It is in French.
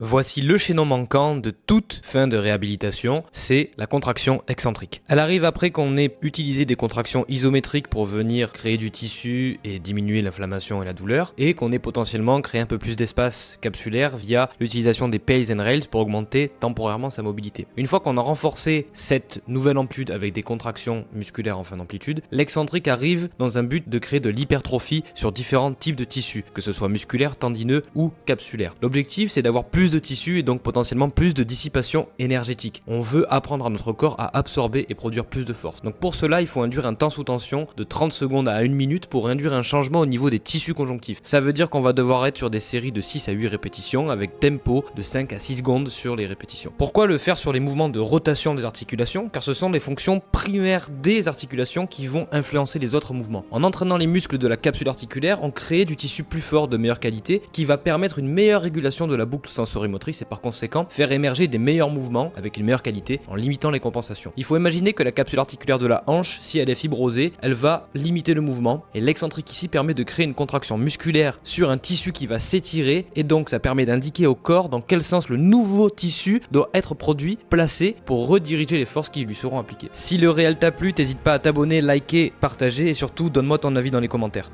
Voici le chaînon manquant de toute fin de réhabilitation, c'est la contraction excentrique. Elle arrive après qu'on ait utilisé des contractions isométriques pour venir créer du tissu et diminuer l'inflammation et la douleur, et qu'on ait potentiellement créé un peu plus d'espace capsulaire via l'utilisation des pales and rails pour augmenter temporairement sa mobilité. Une fois qu'on a renforcé cette nouvelle amplitude avec des contractions musculaires en fin d'amplitude, l'excentrique arrive dans un but de créer de l'hypertrophie sur différents types de tissus, que ce soit musculaire, tendineux ou capsulaire. L'objectif, c'est d'avoir plus de tissu et donc potentiellement plus de dissipation énergétique. On veut apprendre à notre corps à absorber et produire plus de force. Donc pour cela, il faut induire un temps sous tension de 30 secondes à 1 minute pour induire un changement au niveau des tissus conjonctifs. Ça veut dire qu'on va devoir être sur des séries de 6 à 8 répétitions avec tempo de 5 à 6 secondes sur les répétitions. Pourquoi le faire sur les mouvements de rotation des articulations? Car ce sont les fonctions primaires des articulations qui vont influencer les autres mouvements. En entraînant les muscles de la capsule articulaire, on crée du tissu plus fort de meilleure qualité qui va permettre une meilleure régulation de la boucle sensorimotrice et par conséquent faire émerger des meilleurs mouvements avec une meilleure qualité en limitant les compensations. Il faut imaginer que la capsule articulaire de la hanche, si elle est fibrosée, elle va limiter le mouvement et l'excentrique ici permet de créer une contraction musculaire sur un tissu qui va s'étirer et donc ça permet d'indiquer au corps dans quel sens le nouveau tissu doit être produit, placé pour rediriger les forces qui lui seront appliquées. Si le réel t'a plu, n'hésite pas à t'abonner, liker, partager et surtout donne-moi ton avis dans les commentaires.